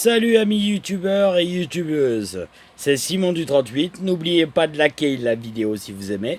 Salut amis youtubeurs et youtubeuses, c'est Simon du 38, n'oubliez pas de liker la vidéo si vous aimez.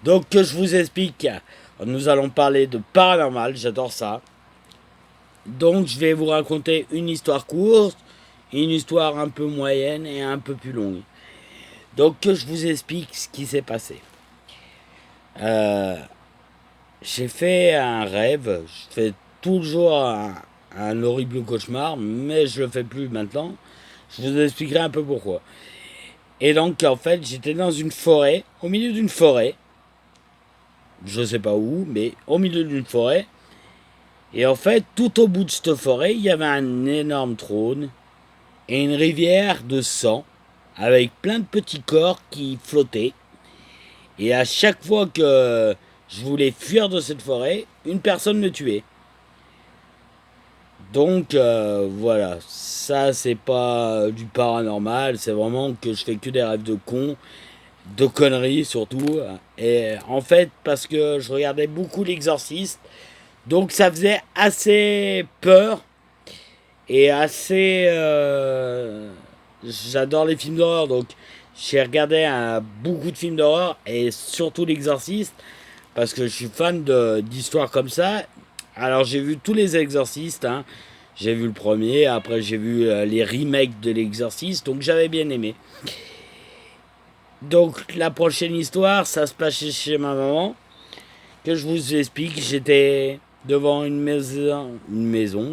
Donc que je vous explique, nous allons parler de paranormal, j'adore ça. Donc je vais vous raconter une histoire courte, une histoire un peu moyenne et un peu plus longue. Donc que je vous explique ce qui s'est passé. J'ai fait un rêve, je fais toujours un horrible cauchemar, mais je le fais plus maintenant. Je vous expliquerai un peu pourquoi. Et donc, en fait, j'étais dans une forêt, au milieu d'une forêt. Je sais pas où, mais au milieu d'une forêt. Et en fait, tout au bout de cette forêt, il y avait un énorme trône et une rivière de sang avec plein de petits corps qui flottaient. Et à chaque fois que je voulais fuir de cette forêt, une personne me tuait. Donc voilà, ça c'est pas du paranormal, c'est vraiment que je fais que des rêves de cons, de conneries surtout. Et en fait, parce que je regardais beaucoup l'Exorciste, donc ça faisait assez peur et assez. J'adore les films d'horreur, donc j'ai regardé beaucoup de films d'horreur et surtout l'Exorciste parce que je suis fan d'histoires comme ça. Alors j'ai vu tous les Exorcistes, hein. J'ai vu le premier, après j'ai vu les remakes de l'Exorciste, donc j'avais bien aimé. Donc la prochaine histoire, ça se passe chez ma maman, que je vous explique. J'étais devant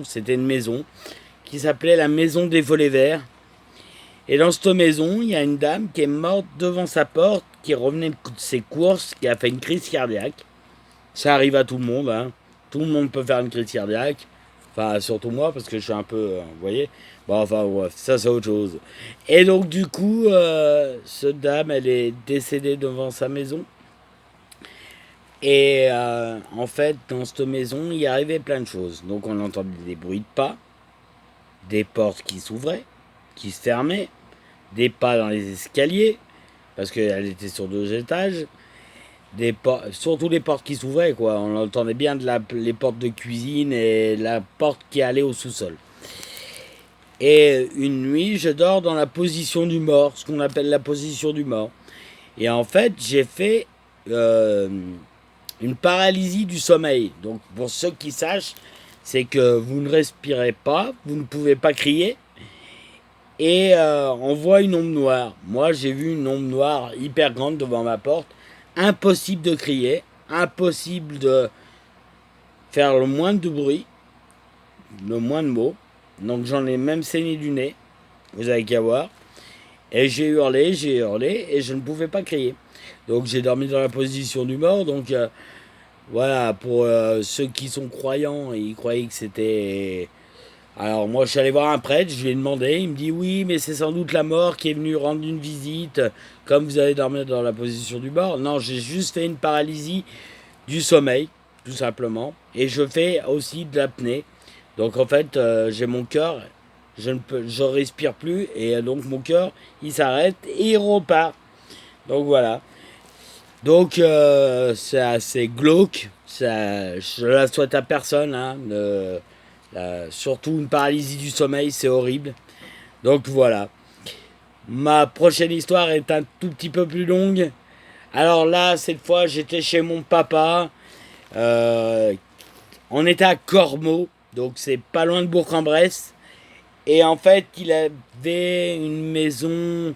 c'était une maison qui s'appelait la maison des volets verts. Et dans cette maison, il y a une dame qui est morte devant sa porte, qui revenait de ses courses, qui a fait une crise cardiaque. Ça arrive à tout le monde, hein. Tout le monde peut faire une crise cardiaque. Enfin, surtout moi, parce que je suis un peu, vous voyez. Bon, enfin, bref, ça c'est autre chose. Et donc, du coup, cette dame, elle est décédée devant sa maison. Et en fait, dans cette maison, il arrivait plein de choses. Donc, on entendait des bruits de pas, des portes qui s'ouvraient, qui se fermaient, des pas dans les escaliers, parce qu'elle était sur 2 étages. Surtout les portes qui s'ouvraient, quoi. On entendait bien les portes de cuisine et la porte qui allait au sous-sol. Et une nuit, je dors dans la position du mort, ce qu'on appelle la position du mort. Et en fait, j'ai fait une paralysie du sommeil. Donc, pour ceux qui sachent, c'est que vous ne respirez pas, vous ne pouvez pas crier, et on voit une ombre noire. Moi, j'ai vu une ombre noire hyper grande devant ma porte. Impossible de crier, impossible de faire le moindre de bruit, le moindre mot. Donc j'en ai même saigné du nez, vous avez qu'à voir. Et j'ai hurlé, et je ne pouvais pas crier. Donc j'ai dormi dans la position du mort. Donc voilà, pour ceux qui sont croyants, ils croyaient que c'était... Alors moi je suis allé voir un prêtre, je lui ai demandé, il me dit oui mais c'est sans doute la mort qui est venue rendre une visite, comme vous allez dormir dans la position du mort. Non, j'ai juste fait une paralysie du sommeil, tout simplement. Et je fais aussi de l'apnée. Donc en fait, j'ai mon cœur, je respire plus, et donc mon cœur, il s'arrête et il repart. Donc voilà. Donc c'est assez glauque. Ça, je la souhaite à personne, hein. Surtout une paralysie du sommeil, c'est horrible. Donc voilà. Ma prochaine histoire est un tout petit peu plus longue. Alors là, cette fois, j'étais chez mon papa. Euh, on était à Cormeaux, donc c'est pas loin de Bourg-en-Bresse. Et en fait, il avait une maison,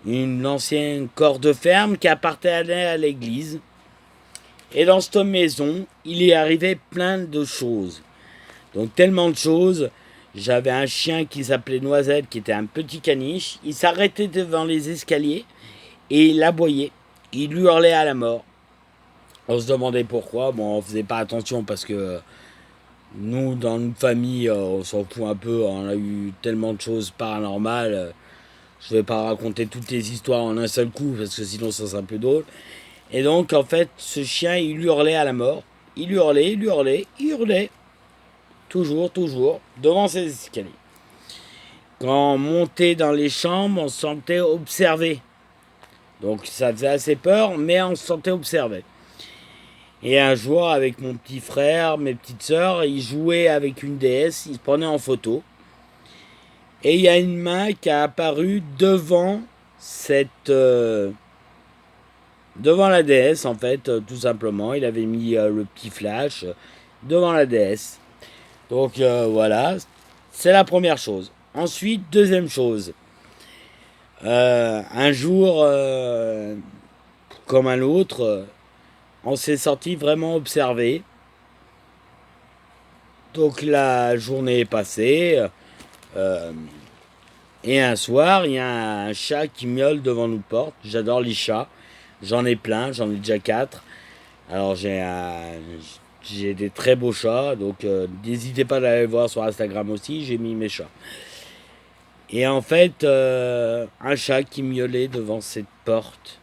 une ancienne corps de ferme qui appartenait à l'église. Et dans cette maison, il y arrivait plein de choses. Donc tellement de choses. J'avais un chien qui s'appelait Noisette, qui était un petit caniche. Il s'arrêtait devant les escaliers et il aboyait. Il hurlait à la mort. On se demandait pourquoi. Bon, on faisait pas attention parce que nous, dans notre famille, on s'en fout un peu. On a eu tellement de choses paranormales. Je vais pas raconter toutes les histoires en un seul coup parce que sinon ça serait un peu drôle. Et donc, en fait, ce chien, il hurlait à la mort. Il hurlait, il hurlait, il hurlait. Toujours, toujours, devant ses escaliers. Quand on montait dans les chambres, on se sentait observé. Donc ça faisait assez peur, mais on se sentait observé. Et un jour, avec mon petit frère, mes petites sœurs, ils jouaient avec une déesse, ils se prenaient en photo. Et il y a une main qui a apparu devant devant la DS en fait, tout simplement. Il avait mis le petit flash devant la DS. Donc voilà, c'est la première chose. Ensuite, deuxième chose. Un jour, comme un autre, on s'est sorti vraiment observer. Donc la journée est passée. euh, et un soir, il y a un chat qui miaule devant nos portes. J'adore les chats. J'en ai plein, j'en ai déjà 4. Alors j'ai des très beaux chats. Donc n'hésitez pas à aller voir sur Instagram aussi. J'ai mis mes chats. Et en fait, un chat qui miaulait devant cette porte.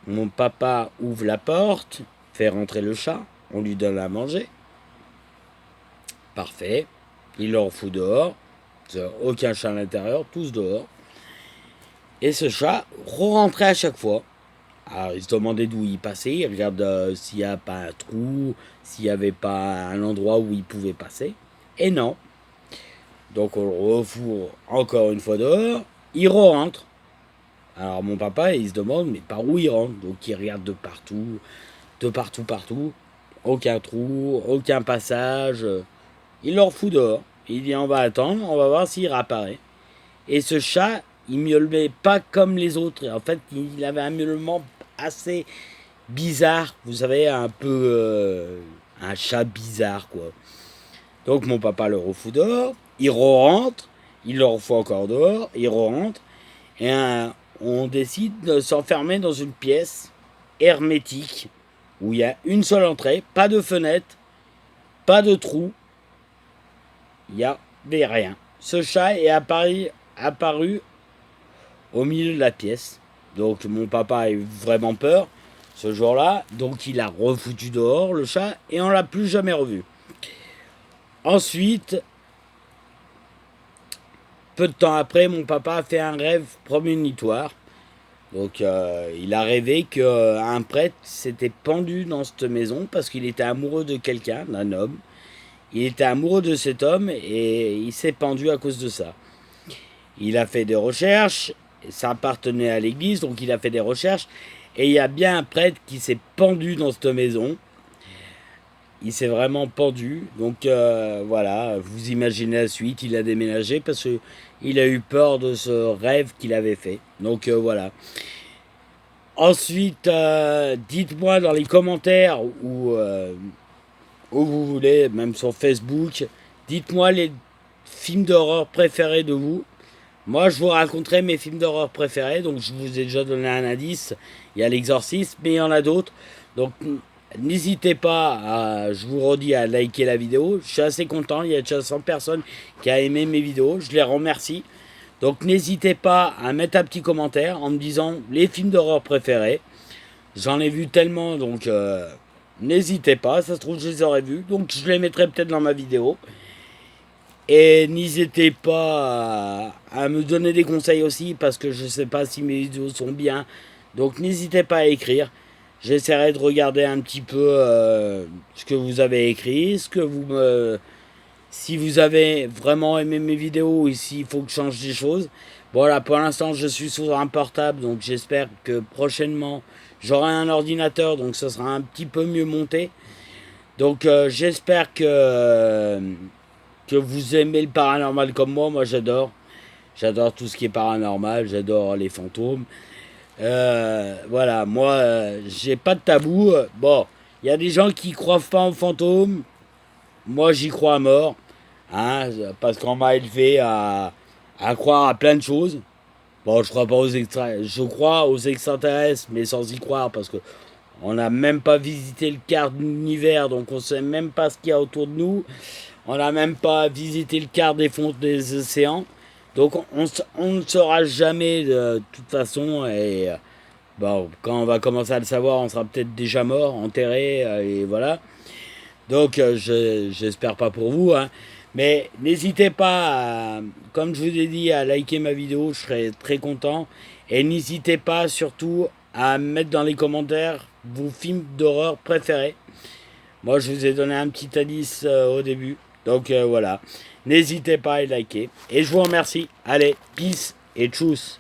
Mon papa ouvre la porte, fait rentrer le chat, on lui donne à manger. Parfait. Il le fout dehors. Aucun chat à l'intérieur, tous dehors. Et ce chat re-rentrait à chaque fois. Alors il se demandait d'où il passait, il regarde s'il n'y a pas un trou, s'il n'y avait pas un endroit où il pouvait passer. Et non. Donc on le refout encore une fois dehors, il re-rentre. Alors mon papa, il se demande, mais par où il rentre? Donc il regarde de partout, partout. Aucun trou, aucun passage. Il le refout dehors. Il dit, on va attendre, on va voir s'il réapparaît. Et ce chat, il miaulait pas comme les autres. En fait, il avait un miaulement assez bizarre. Vous savez, un peu un chat bizarre, quoi. Donc mon papa le refout dehors. Il re-rentre. Il le refout encore dehors. Il re-rentre. Et on décide de s'enfermer dans une pièce hermétique où il y a une seule entrée, pas de fenêtre, pas de trou. Il n'y avait rien. Ce chat est apparu au milieu de la pièce. Donc mon papa a eu vraiment peur ce jour-là. Donc il a refoutu dehors le chat et on l'a plus jamais revu. Ensuite, peu de temps après, mon papa a fait un rêve prémonitoire. Donc il a rêvé qu'un prêtre s'était pendu dans cette maison parce qu'il était amoureux de quelqu'un, d'un homme. Il était amoureux de cet homme et il s'est pendu à cause de ça. Il a fait des recherches, ça appartenait à l'église, donc il a fait des recherches, et il y a bien un prêtre qui s'est pendu dans cette maison. Il s'est vraiment pendu, donc voilà, vous imaginez la suite, il a déménagé parce qu'il a eu peur de ce rêve qu'il avait fait. Donc voilà. Ensuite, dites-moi dans les commentaires où vous voulez, même sur Facebook, dites-moi les films d'horreur préférés de vous. Moi, je vous raconterai mes films d'horreur préférés. Donc, je vous ai déjà donné un indice. Il y a l'exorcisme, mais il y en a d'autres. Donc, n'hésitez pas, je vous redis, à liker la vidéo. Je suis assez content. Il y a déjà 100 personnes qui ont aimé mes vidéos. Je les remercie. Donc, n'hésitez pas à mettre un petit commentaire en me disant les films d'horreur préférés. J'en ai vu tellement, donc n'hésitez pas. Ça se trouve, je les aurais vus. Donc, je les mettrai peut-être dans ma vidéo. Et n'hésitez pas à me donner des conseils aussi parce que je ne sais pas si mes vidéos sont bien. Donc n'hésitez pas à écrire. J'essaierai de regarder un petit peu ce que vous avez écrit, si vous avez vraiment aimé mes vidéos et s'il faut que je change des choses. Voilà, pour l'instant je suis sur un portable, donc j'espère que prochainement j'aurai un ordinateur, donc ça sera un petit peu mieux monté. Donc j'espère que vous aimez le paranormal comme moi. Moi j'adore. J'adore tout ce qui est paranormal, j'adore les fantômes. Voilà, moi j'ai pas de tabou. Bon, il y a des gens qui croient pas en fantômes. Moi j'y crois à mort. Hein, parce qu'on m'a élevé à croire à plein de choses. Bon, je crois pas aux je crois aux extraterrestres, mais sans y croire parce que on n'a même pas visité le quart de l'univers, donc on sait même pas ce qu'il y a autour de nous. On n'a même pas visité le quart des fonds des océans. Donc on ne saura jamais de toute façon. Et bon, quand on va commencer à le savoir, on sera peut-être déjà mort, enterré. Et voilà. Donc j'espère pas pour vous. Hein. Mais n'hésitez pas, comme je vous ai dit, à liker ma vidéo. Je serai très content. Et n'hésitez pas surtout à mettre dans les commentaires vos films d'horreur préférés. Moi, je vous ai donné un petit indice au début. Donc voilà, n'hésitez pas à liker. Et je vous remercie. Allez, peace et tchuss.